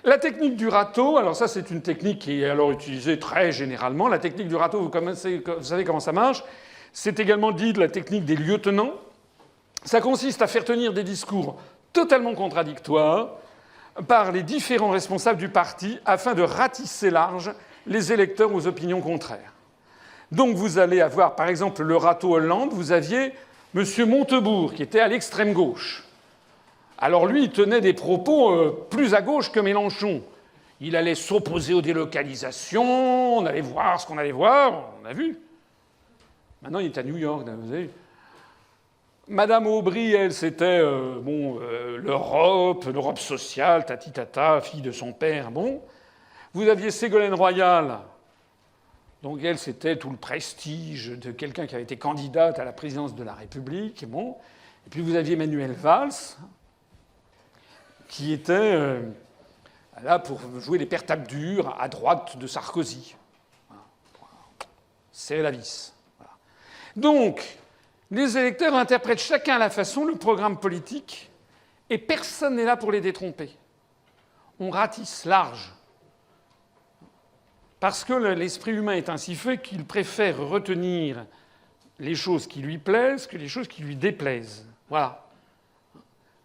La technique du râteau, alors ça c'est une technique qui est alors utilisée très généralement. La technique du râteau, vous savez comment ça marche. C'est également dit de la technique des lieutenants. Ça consiste à faire tenir des discours totalement contradictoires par les différents responsables du parti afin de ratisser large les électeurs aux opinions contraires. Donc vous allez avoir, par exemple, le râteau Hollande, vous aviez M. Montebourg, qui était à l'extrême gauche. Alors lui, il tenait des propos plus à gauche que Mélenchon. Il allait s'opposer aux délocalisations, on allait voir ce qu'on allait voir, on a vu. Maintenant, il est à New York, vous avez vu. Madame Aubry, elle, c'était l'Europe sociale, tati-tata, fille de son père, bon. Vous aviez Ségolène Royal, donc elle, c'était tout le prestige de quelqu'un qui avait été candidate à la présidence de la République, bon. Et puis vous aviez Manuel Valls, qui était là pour jouer les pères tapes dures à droite de Sarkozy. Voilà. C'est la vis. Voilà. Donc, les électeurs interprètent chacun à la façon le programme politique et personne n'est là pour les détromper. On ratisse large. Parce que l'esprit humain est ainsi fait qu'il préfère retenir les choses qui lui plaisent que les choses qui lui déplaisent. Voilà.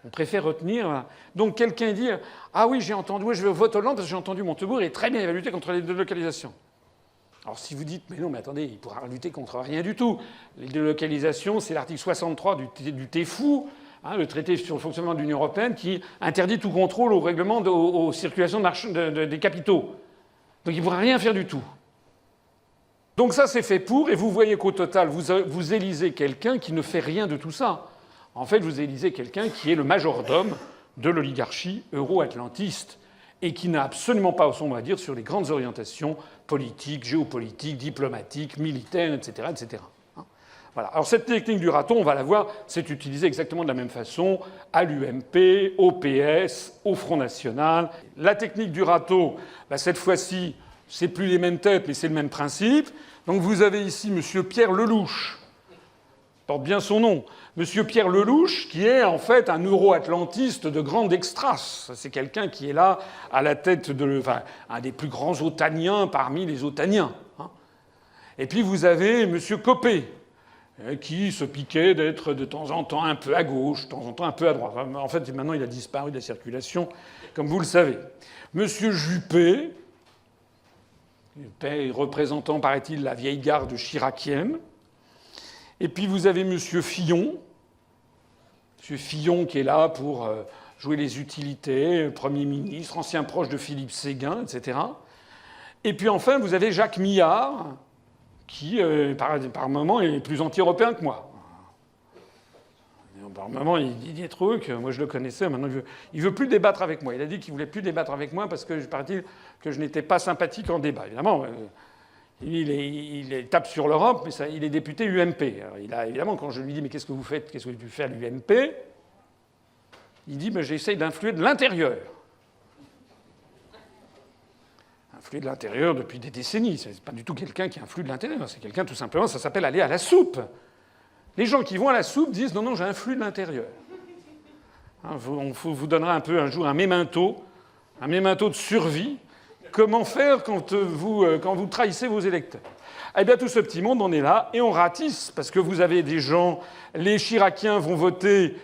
On préfère retenir. Donc quelqu'un dit « Ah oui, j'ai entendu, je vais voter Hollande parce que j'ai entendu Montebourg et très bien, il va lutter contre les délocalisations. » Alors si vous dites « Mais non, mais attendez, il pourra lutter contre rien du tout. Les délocalisations, c'est l'article 63 du TFU, hein, le traité sur le fonctionnement de l'Union européenne, qui interdit tout contrôle au règlement aux circulations des capitaux. Donc il ne pourra rien faire du tout. » Donc ça, c'est fait pour, et vous voyez qu'au total, vous élisez quelqu'un qui ne fait rien de tout ça. En fait, vous élisez quelqu'un qui est le majordome de l'oligarchie euro-atlantiste et qui n'a absolument pas son mot à dire sur les grandes orientations politiques, géopolitiques, diplomatiques, militaires, etc., etc. Voilà. Alors cette technique du râteau, on va la voir, c'est utilisé exactement de la même façon à l'UMP, au PS, au Front National. La technique du râteau, cette fois-ci, c'est plus les mêmes têtes, mais c'est le même principe. Donc vous avez ici M. Pierre Lelouch, porte bien son nom. Monsieur Pierre Lelouch, qui est en fait un euro-atlantiste de grande extrace. C'est quelqu'un qui est là à la tête un des plus grands otaniens parmi les otaniens. Et puis vous avez Monsieur Copé, qui se piquait d'être de temps en temps un peu à gauche, de temps en temps un peu à droite. En fait, maintenant, il a disparu de la circulation, comme vous le savez. Monsieur Juppé, représentant, paraît-il, la vieille garde chiracienne. Et puis vous avez M. Fillon. M. Fillon qui est là pour jouer les utilités, Premier ministre, ancien proche de Philippe Séguin, etc. Et puis enfin, vous avez Jacques Millard, qui, par moments, est plus anti-européen que moi. Par moments, il dit des trucs. Moi, je le connaissais. Maintenant, il veut plus débattre avec moi. Il a dit qu'il voulait plus débattre avec moi parce que, paraît-il, que je n'étais pas sympathique en débat. Évidemment, il tape sur l'Europe, mais il est député UMP. Alors, évidemment, quand je lui dis « Mais qu'est-ce que vous faites ? Qu'est-ce que vous faites à l'UMP ?» Il dit « J'essaye d'influer de l'intérieur. » Influer de l'intérieur depuis des décennies. C'est pas du tout quelqu'un qui influe de l'intérieur. C'est quelqu'un, tout simplement, ça s'appelle aller à la soupe. Les gens qui vont à la soupe disent « Non, non, j'ai influé de l'intérieur. » On vous donnera un jour un mémento de survie. Comment faire quand vous trahissez vos électeurs? Eh bien, tout ce petit monde, on est là et on ratisse, parce que vous avez des gens... Les Chiraciens vont voter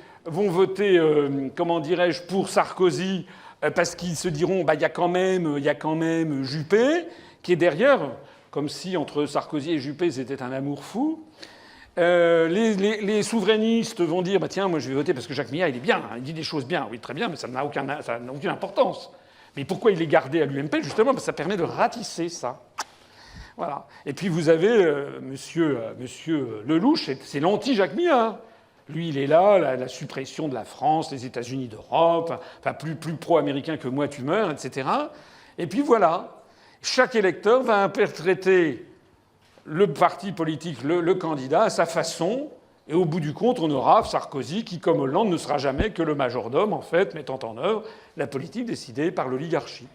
comment dirais-je, pour Sarkozy, parce qu'ils se diront il y a quand même Juppé, qui est derrière, comme si entre Sarkozy et Juppé, c'était un amour fou. Les souverainistes vont dire tiens, moi je vais voter parce que Jacques Millard, il est bien, il dit des choses bien. Oui, très bien, mais ça n'a aucune importance. Mais pourquoi il est gardé à l'UMP? Justement, parce que ça permet de ratisser ça. Voilà. Et puis vous avez monsieur Lelouch, c'est l'anti-Jacques Millard. Lui, il est là, la suppression de la France, les États-Unis d'Europe, enfin plus pro-américain que moi tu meurs, etc. Et puis voilà. Chaque électeur va interpréter le parti politique, le candidat, à sa façon. Et au bout du compte, on aura Sarkozy qui, comme Hollande, ne sera jamais que le majordome, en fait, mettant en œuvre la politique décidée par l'oligarchie.